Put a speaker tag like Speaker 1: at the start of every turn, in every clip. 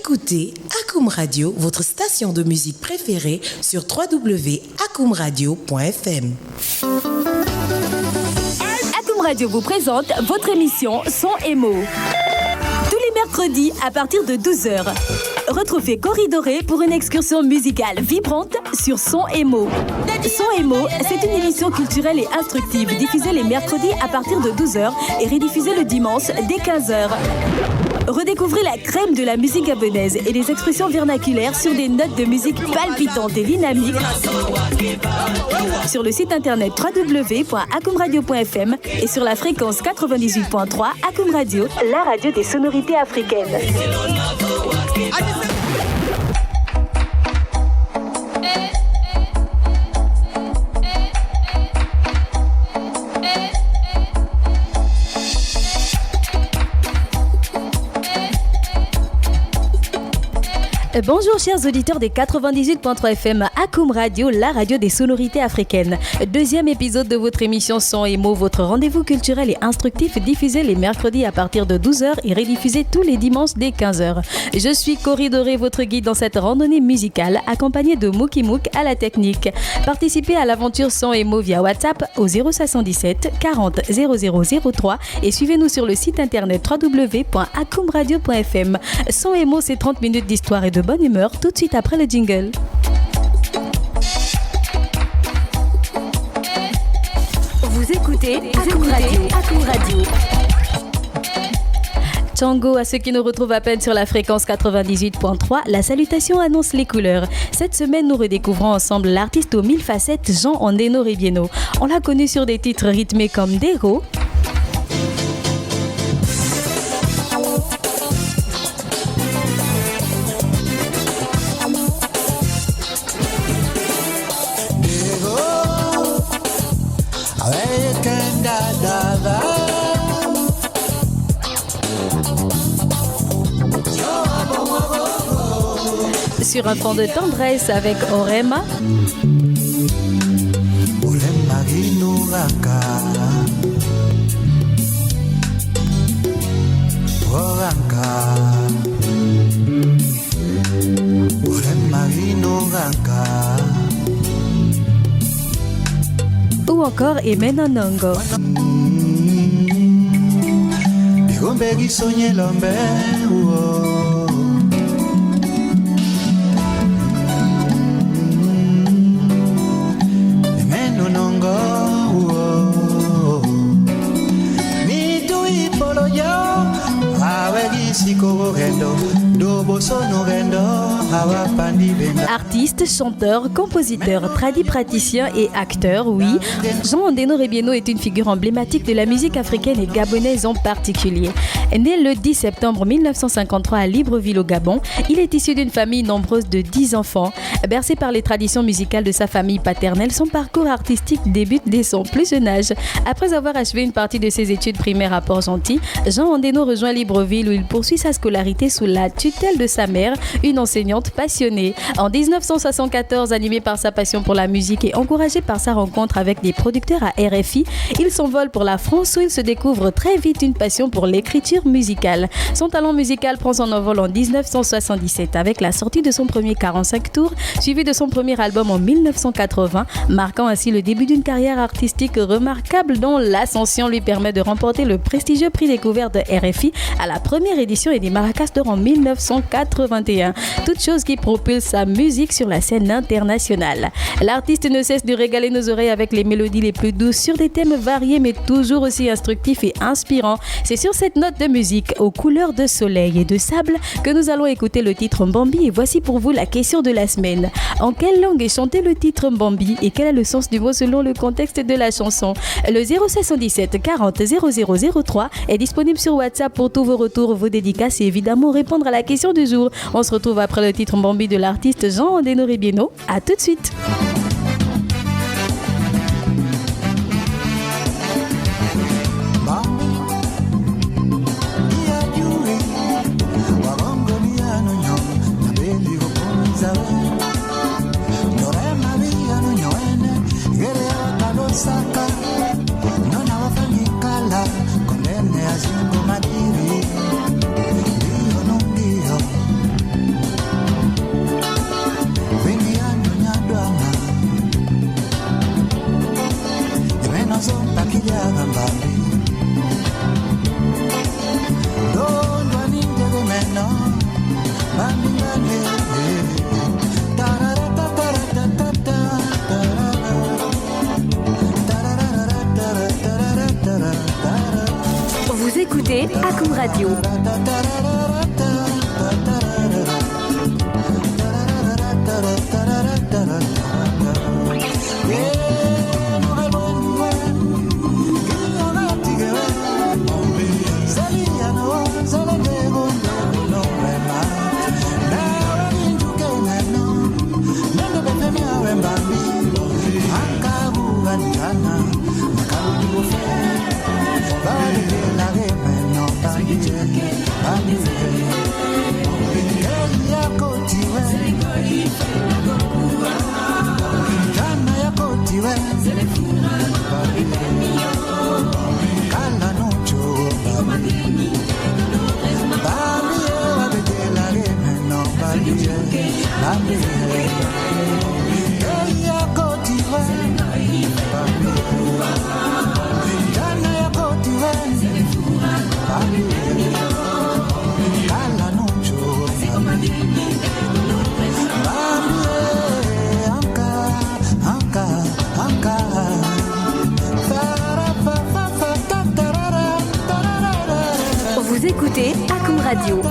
Speaker 1: Écoutez Akoum Radio, votre station de musique préférée sur www.akoumradio.fm.
Speaker 2: Akoum Radio vous présente votre émission Son et Mots. Tous les mercredis à partir de 12h. Retrouvez Corridoré pour une excursion musicale vibrante sur Son et Mots. Son et Mots, c'est une émission culturelle et instructive diffusée les mercredis à partir de 12h et rediffusée le dimanche dès 15h. Redécouvrez la crème de la musique gabonaise et les expressions vernaculaires sur des notes de musique palpitantes et dynamiques sur le site internet www.akoumradio.fm et sur la fréquence 98.3 Akoum Radio, la radio des sonorités africaines. Bonjour chers auditeurs des 98.3 FM Akoum Radio, la radio des sonorités africaines. Deuxième épisode de votre émission Son et Mots, votre rendez-vous culturel et instructif diffusé les mercredis à partir de 12h et rediffusé tous les dimanches dès 15h. Je suis Corridoré, votre guide dans cette randonnée musicale, accompagnée de Mookie Mouk à la technique. Participez à l'aventure Son et Mots via WhatsApp au 077 40 0003 et suivez-nous sur le site internet www.akoumradio.fm. Son et Mots, c'est 30 minutes d'histoire et de bonne humeur tout de suite après le jingle. Vous écoutez Akoum Radio. Tango, à ceux qui nous retrouvent à peine sur la fréquence 98.3, la salutation annonce les couleurs. Cette semaine, nous redécouvrons ensemble l'artiste aux 1000 facettes Jean Ondeno Ribieno. On l'a connu sur des titres rythmés comme Dero, sur un fond de tendresse avec Orema. Ou encore Emenonongo. Artiste, chanteur, compositeur, praticien et acteur, oui, Jean Ondeno Ribieno est une figure emblématique de la musique africaine et gabonaise en particulier. Né le 10 septembre 1953 à Libreville au Gabon, il est issu d'une famille nombreuse de 10 enfants. Bercé par les traditions musicales de sa famille paternelle, son parcours artistique débute dès son plus jeune âge. Après avoir achevé une partie de ses études primaires à Port-Gentil, Jean Ondeno rejoint Libreville où il poursuit sa scolarité sous la tutelle de sa mère, une enseignante passionnée. En 1974, animé par sa passion pour la musique et encouragé par sa rencontre avec des producteurs à RFI, il s'envole pour la France où il se découvre très vite une passion pour l'écriture musicale. Son talent musical prend son envol en 1977 avec la sortie de son premier 45 tours, suivi de son premier album en 1980, marquant ainsi le début d'une carrière artistique remarquable dont l'ascension lui permet de remporter le prestigieux prix découvert de RFI à la première édition et des Maracas d'Or en 1981. Toute chose qui propulse sa musique sur la scène internationale. L'artiste ne cesse de régaler nos oreilles avec les mélodies les plus douces sur des thèmes variés mais toujours aussi instructifs et inspirants. C'est sur cette note de musique aux couleurs de soleil et de sable que nous allons écouter le titre Mbambi et voici pour vous la question de la semaine. En quelle langue est chanté le titre Mbambi et quel est le sens du mot selon le contexte de la chanson? Le 077 40 0003 est disponible sur WhatsApp pour tous vos retours, vos dédicaces et évidemment répondre à la question du jour. On se retrouve après le titre Mbambi de l'artiste Jean Ondeno Ribieno. À tout de suite. Akoum Radio. Vous écoutez Akoum Radio.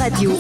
Speaker 2: Radio.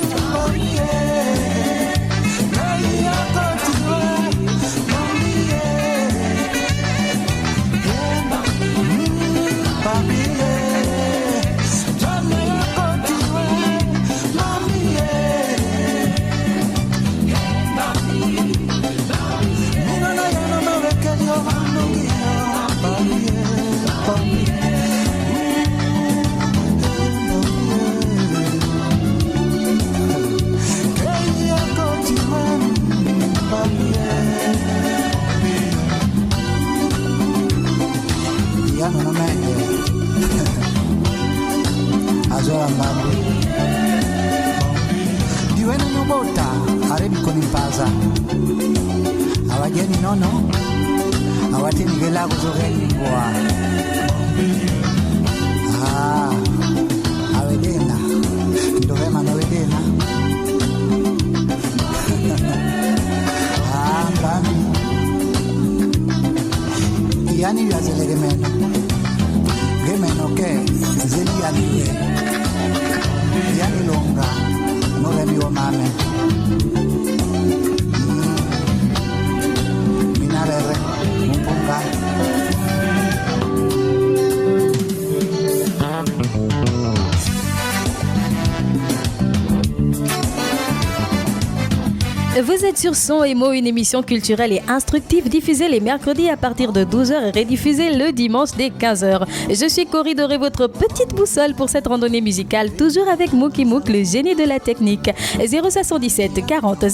Speaker 2: Vous êtes sur Son et Mots, une émission culturelle et instructive diffusée les mercredis à partir de 12h et rediffusée le dimanche dès 15h. Je suis Cory Doré, votre petite boussole pour cette randonnée musicale, toujours avec Mookie Mook, le génie de la technique. 077 40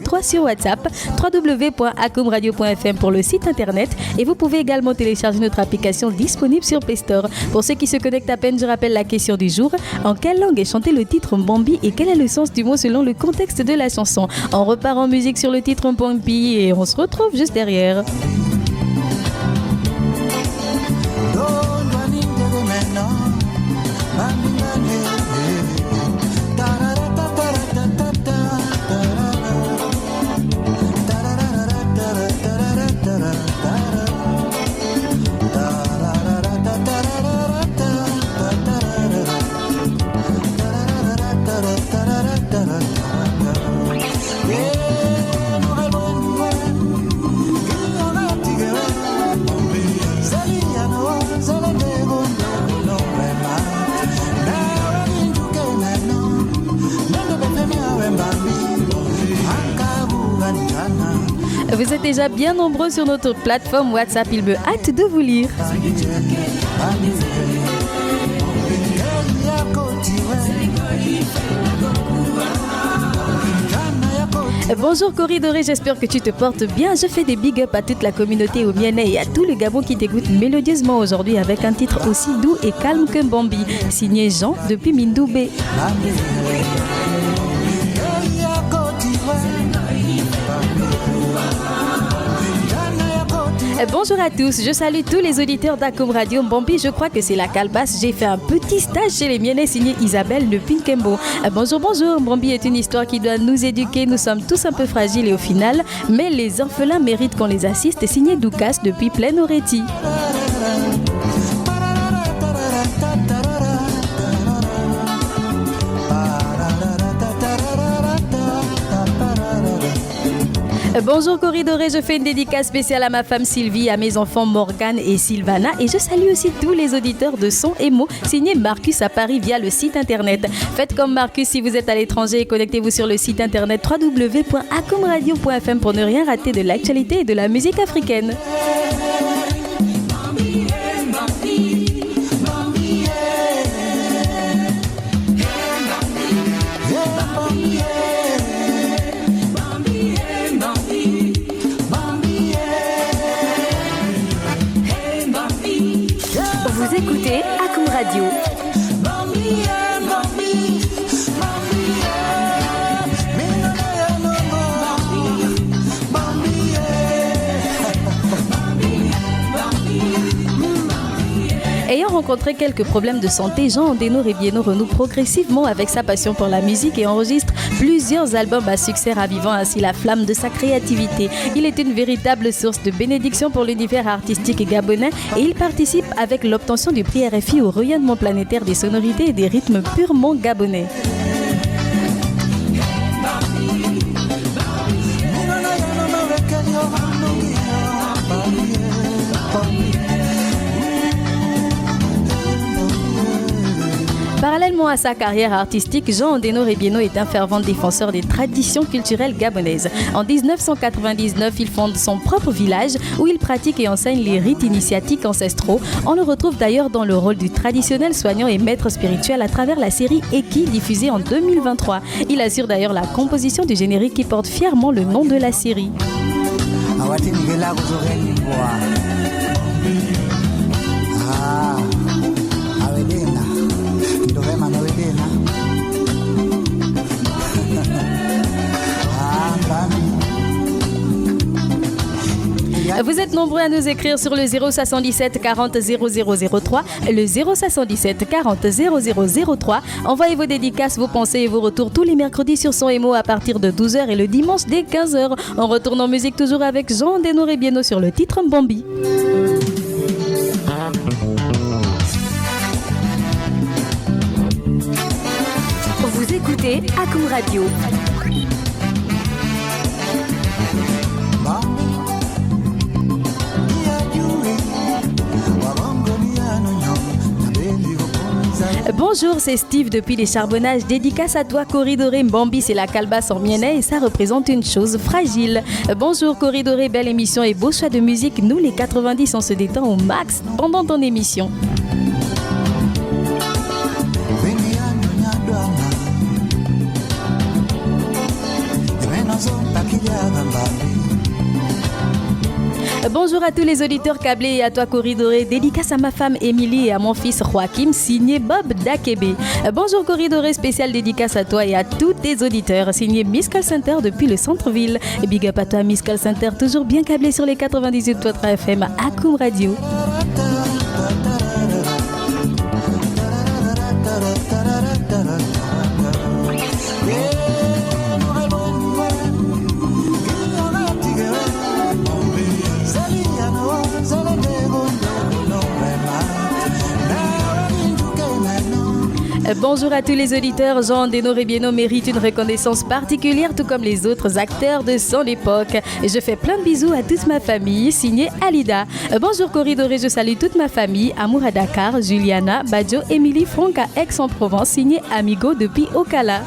Speaker 2: 0003 sur WhatsApp, www.akoumradio.fm pour le site internet et vous pouvez également télécharger notre application disponible sur Play Store. Pour ceux qui se connectent à peine, je rappelle la question du jour. En quelle langue est chanté le titre Mbambi et quel est le sens du mot selon le contexte de la chanson? On repart en musique sur le titre Mbambi et on se retrouve juste derrière. êtes déjà bien nombreux sur notre plateforme WhatsApp. Il me hâte de vous lire. Bonjour Corée Doré, j'espère que tu te portes bien. Je fais des big up à toute la communauté au Miennet et à tout le Gabon qui t'écoute mélodieusement aujourd'hui avec un titre aussi doux et calme que Bambi. Signé Jean depuis Mindoubé. Bonjour à tous, je salue tous les auditeurs d'Akum Radio. Bambi, je crois que c'est la calebasse. J'ai fait un petit stage chez les Miennais signé Isabelle de Pinkembo. Bonjour, bonjour. Bambi est une histoire qui doit nous éduquer. Nous sommes tous un peu fragiles et au final, mais les orphelins méritent qu'on les assiste. Signé Doukas depuis Plaine Oretti. Bonjour Corridoré, je fais une dédicace spéciale à ma femme Sylvie, à mes enfants Morgane et Sylvana et je salue aussi tous les auditeurs de Son et Mots, signé Marcus à Paris via le site internet. Faites comme Marcus si vous êtes à l'étranger et connectez-vous sur le site internet www.acomradio.fm pour ne rien rater de l'actualité et de la musique africaine.
Speaker 3: Vous écoutez Akum Radio.
Speaker 2: Ayant rencontré quelques problèmes de santé, Jean Andeno Rebieno renoue progressivement avec sa passion pour la musique et enregistre plusieurs albums à succès, ravivant ainsi la flamme de sa créativité. Il est une véritable source de bénédiction pour l'univers artistique gabonais et il participe avec l'obtention du prix RFI au rayonnement planétaire des sonorités et des rythmes purement gabonais. Parallèlement à sa carrière artistique, Jean Andeno Rebieno est un fervent défenseur des traditions culturelles gabonaises. En 1999, il fonde son propre village où il pratique et enseigne les rites initiatiques ancestraux. On le retrouve d'ailleurs dans le rôle du traditionnel soignant et maître spirituel à travers la série Eki diffusée en 2023. Il assure d'ailleurs la composition du générique qui porte fièrement le nom de la série. Vous êtes nombreux à nous écrire sur le 077 40 0003, le 077 40 0003. Envoyez vos dédicaces, vos pensées et vos retours tous les mercredis sur Son et Mots à partir de 12h et le dimanche dès 15h. On retourne en musique toujours avec Jean Andeno Rebieno sur le titre Bambi.
Speaker 3: Vous écoutez Akum Radio.
Speaker 2: Bonjour, c'est Steve depuis les Charbonnages. Dédicace à toi, Corridoré. Bambi, c'est la calebasse en Miennet et ça représente une chose fragile. Bonjour, Corridoré, belle émission et beau choix de musique. Nous, les 90, on se détend au max pendant ton émission. Bonjour à tous les auditeurs câblés et à toi Corridoré. Dédicace à ma femme Émilie et à mon fils Joachim, signé Bob Dakebe. Bonjour Corridoré, spécial dédicace à toi et à tous tes auditeurs, signé Miss Call Center depuis le centre-ville. Et big up à toi Miss Call Center, toujours bien câblé sur les 98.3 FM à Akum Radio. Bonjour à tous les auditeurs. Jean Andeno Rebieno mérite une reconnaissance particulière, tout comme les autres acteurs de son époque. Je fais plein de bisous à toute ma famille, signé Alida. Bonjour Corridoré, je salue toute ma famille, Amour à Dakar, Juliana, Badjo, Émilie, Franck à Aix-en-Provence, signé Amigo depuis Okala.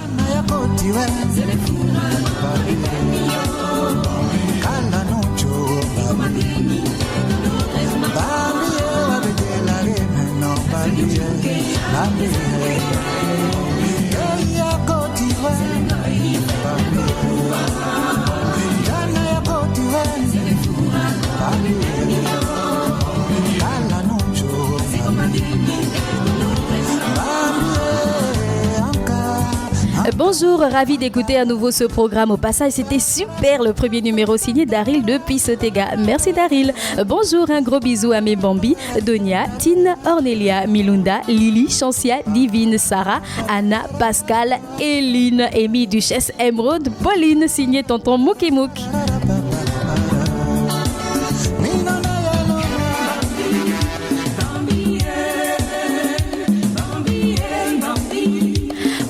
Speaker 2: Bonjour, ravi d'écouter à nouveau ce programme. Au passage, c'était super le premier numéro signé Daryl depuis Sotega. Merci Daryl. Bonjour, un gros bisou à mes Bambi, Donia, Tine, Ornelia, Milunda, Lily, Chancia, Divine, Sarah, Anna, Pascal, Eline, Amy, Duchesse, Emeraude, Pauline, signé Tonton Moukimouk.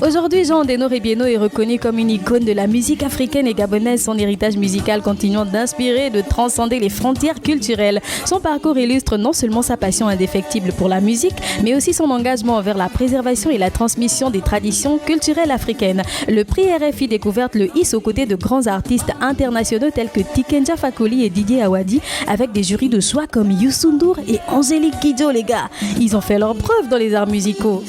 Speaker 2: Aujourd'hui, Jean Andeno Rebieno est reconnu comme une icône de la musique africaine et gabonaise. Son héritage musical continuant d'inspirer et de transcender les frontières culturelles. Son parcours illustre non seulement sa passion indéfectible pour la musique, mais aussi son engagement envers la préservation et la transmission des traditions culturelles africaines. Le prix RFI Découverte le hisse aux côtés de grands artistes internationaux tels que Tikenja Fakoly et Didier Awadi, avec des jurys de choix comme Youssou N'Dour et Angélique Kidjo, les gars. Ils ont fait leurs preuves dans les arts musicaux.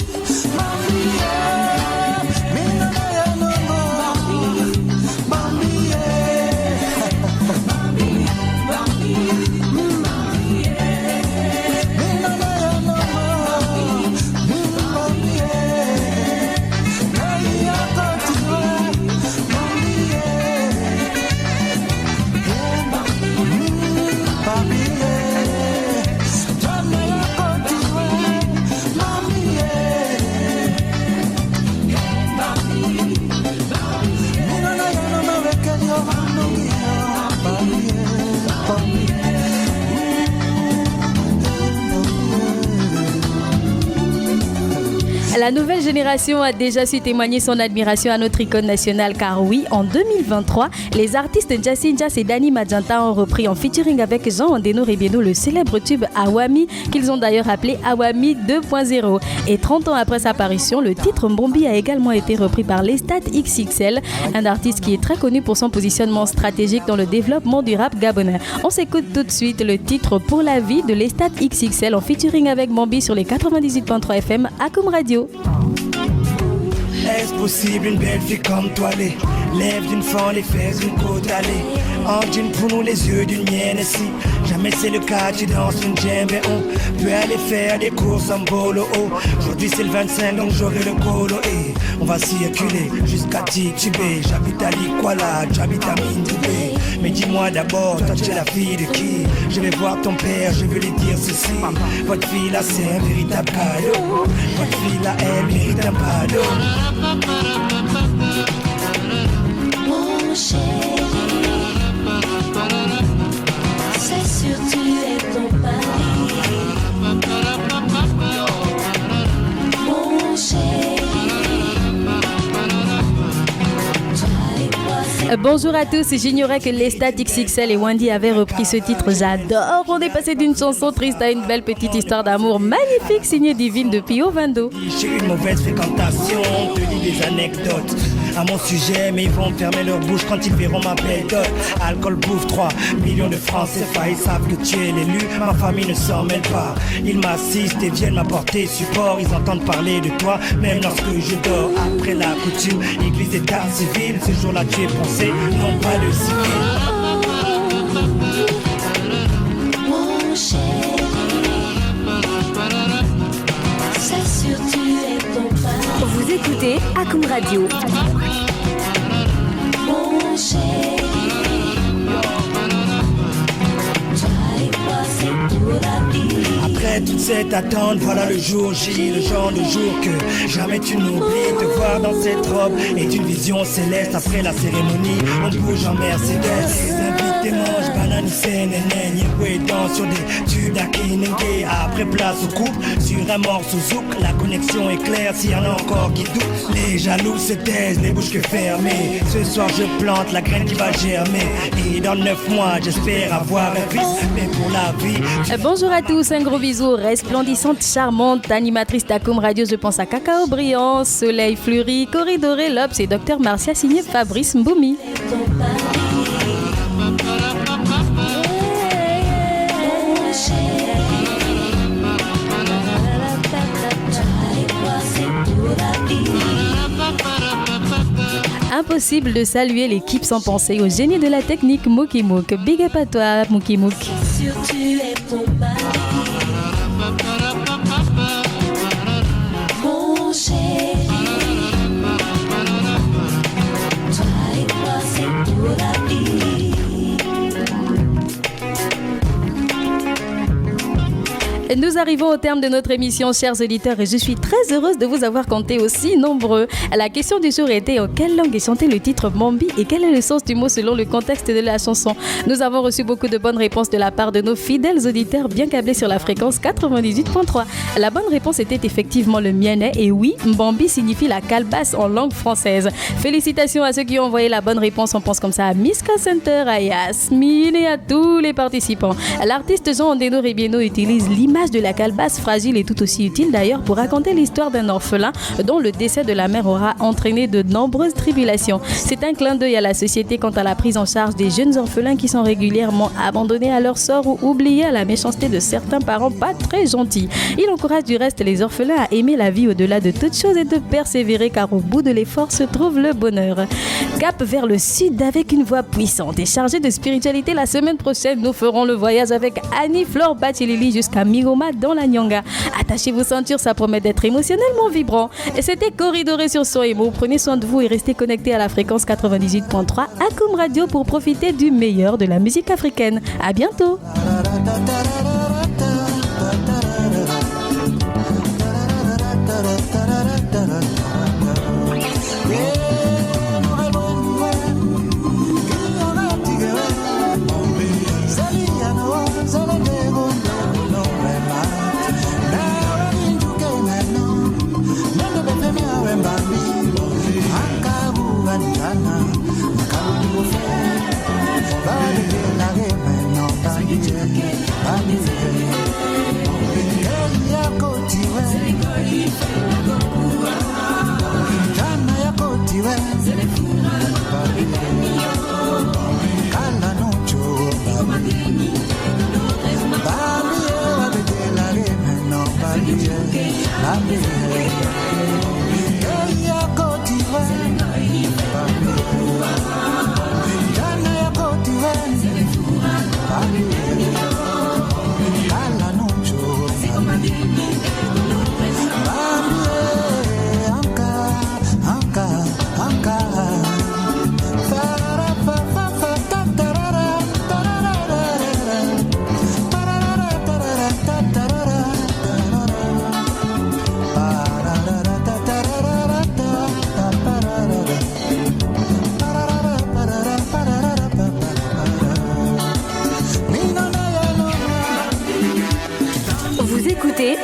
Speaker 2: La nouvelle génération a déjà su témoigner son admiration à notre icône nationale car oui, en 2023, les artistes Jassin Jas et Danny Magenta ont repris en featuring avec Jean Andeno Rebieno le célèbre tube Awami qu'ils ont d'ailleurs appelé Awami 2.0. Et 30 ans après sa parution, le titre Mbombi a également été repris par Lestat XXL, un artiste qui est très connu pour son positionnement stratégique dans le développement du rap gabonais. On s'écoute tout de suite le titre Pour la vie de Lestat XXL en featuring avec Mbombi sur les 98.3 FM Akoum Radio.
Speaker 4: Est-ce possible une belle fille comme toi, les lèvres d'une femme, les fesses d'une côte allée, en jean pour nous les yeux d'une mienne et si jamais c'est le cas, tu danses une djembe et on peut aller faire des courses en bolo. Aujourd'hui c'est le 25 donc j'aurai le colo et on va circuler jusqu'à Titubé. J'habite à Likwala, j'habite à Mindoubé. Mais dis-moi d'abord, toi tu es la fille de qui? Je vais voir ton père, je veux lui dire ceci. Votre fille là c'est un véritable cadeau. Votre fille là elle mérite un cadeau.
Speaker 5: Mon chéri, c'est sûr tu es ton pari. Mon chéri,
Speaker 2: Bonjour à tous, j'ignorais que Lestat XXL et Wendy avaient repris ce titre, j'adore. On est passé d'une chanson triste à une belle petite histoire d'amour magnifique signée Divine de Pio Vando.
Speaker 4: J'ai eu une mauvaise fréquentation, te dis des anecdotes à mon sujet, mais ils vont fermer leur bouche quand ils verront ma belle dot. Alcool bouffe 3 millions de francs CFA, ils savent que tu es l'élu, ma famille ne s'en mêle pas. Ils m'assistent et viennent m'apporter support, ils entendent parler de toi, même lorsque je dors. Après la coutume, église état civil, ce jour-là tu es français, non pas le civil.
Speaker 5: mon chéri, c'est sûr tu es ton pari.
Speaker 3: Vous écoutez Akoum Radio.
Speaker 5: Mon chéri, toi et moi c'est pour la vie.
Speaker 4: Après toute cette attente, voilà le jour J, le genre de jour que jamais tu n'oublies. Te voir dans cette robe est une vision céleste. Après la cérémonie, on bouge en Mercedes. Les invités mangent banane, c'est néné. Yéwé danse sur des tubes d'Akinenge. Après place au couple, sur un morceau zouk. La connexion est claire, s'il y en a encore qui doutent. Les jaloux se taisent, les bouches que fermées. Ce soir je plante la graine qui va germer. Et dans 9 mois, j'espère avoir un fils. Mais pour la vie,
Speaker 2: Bonjour à tous, un gros bisou, resplendissante, charmante, animatrice d'Akoum Radio, je pense à Cacao Brillant, Soleil Fleuri, Corridoré, Lobs et Docteur Marcia signé Fabrice Mboumi. impossible de saluer l'équipe sans penser au génie de la technique Mookie Mook. Big up à toi, Mookie Mook.
Speaker 5: Sûr tu es mon mari, mon chéri. Toi et moi c'est pour la vie.
Speaker 2: Nous arrivons au terme de notre émission, chers auditeurs, et je suis très heureuse de vous avoir compté aussi nombreux. La question du jour était en quelle langue est chanté le titre Bambi et quel est le sens du mot selon le contexte de la chanson. Nous avons reçu beaucoup de bonnes réponses de la part de nos fidèles auditeurs bien câblés sur la fréquence 98.3. La bonne réponse était effectivement le miennet et oui, Bambi signifie la calebasse en langue française. Félicitations à ceux qui ont envoyé la bonne réponse. On pense comme ça à Miss Call Center, à Yasmine et à tous les participants. L'artiste Jean Andeno Rebieno utilise l'image de la calebasse fragile et tout aussi utile d'ailleurs pour raconter l'histoire d'un orphelin dont le décès de la mère aura entraîné de nombreuses tribulations. C'est un clin d'œil à la société quant à la prise en charge des jeunes orphelins qui sont régulièrement abandonnés à leur sort ou oubliés à la méchanceté de certains parents pas très gentils. Il encourage du reste les orphelins à aimer la vie au-delà de toute chose et de persévérer car au bout de l'effort se trouve le bonheur. Cap vers le sud avec une voix puissante et chargée de spiritualité. La semaine prochaine, nous ferons le voyage avec Annie-Flore Bachilili jusqu'à Migoma dans la Nyanga. Attachez vos ceintures, ça promet d'être émotionnellement vibrant. Et c'était Corridoré sur Son et Mots. Prenez soin de vous et restez connectés à la fréquence 98.3 Akoum Radio pour profiter du meilleur de la musique africaine. À bientôt.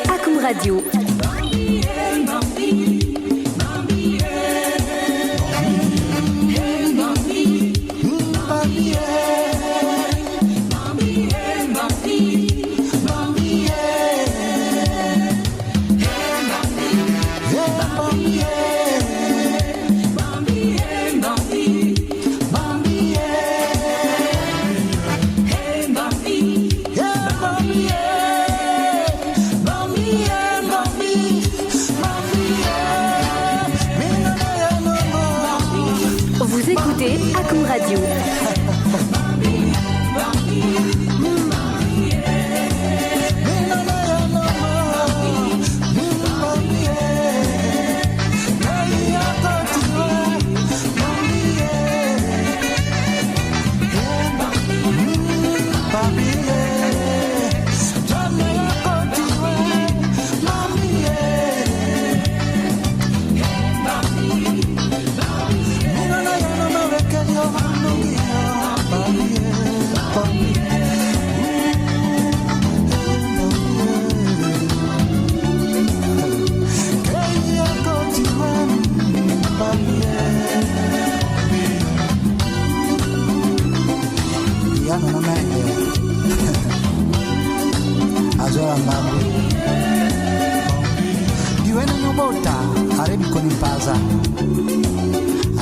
Speaker 3: Akoum Radio. Akoum Radio.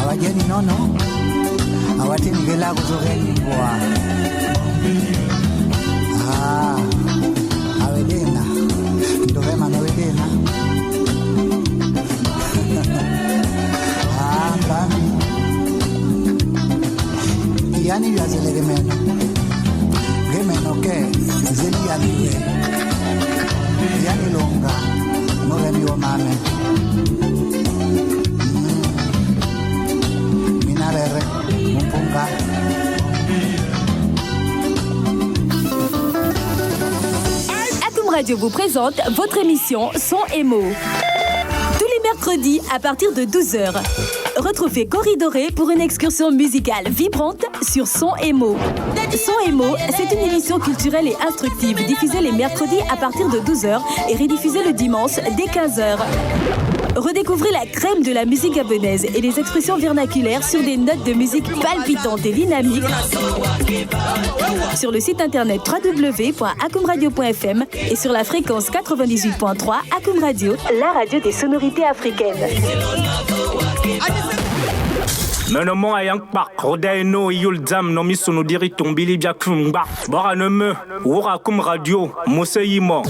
Speaker 6: Awajeni nono awatini gela kuzogeni kwa awedena ndo vema na wedena mbami yani yazele gemeno ke zeli yani yani longa no remi o mame minarere mpunga.
Speaker 3: Akoum Radio vous présente votre émission Son et mots. Tous les mercredis à partir de 12h. Retrouvez Corridoré pour une excursion musicale vibrante sur Son et mots. Son et mots, c'est une émission culturelle et instructive diffusée les mercredis à partir de 12h et rediffusée le dimanche dès 15h. Redécouvrez la crème de la musique gabonaise et les expressions vernaculaires sur des notes de musique palpitantes et dynamiques sur le site internet www.akoumradio.fm et sur la fréquence 98.3 Akoum Radio, la radio des sonorités africaines.
Speaker 7: Menemo ayang pak rodai no yul dam no misono diri tombili bia kumba bara ne me wora Akoum Radio moseyimo.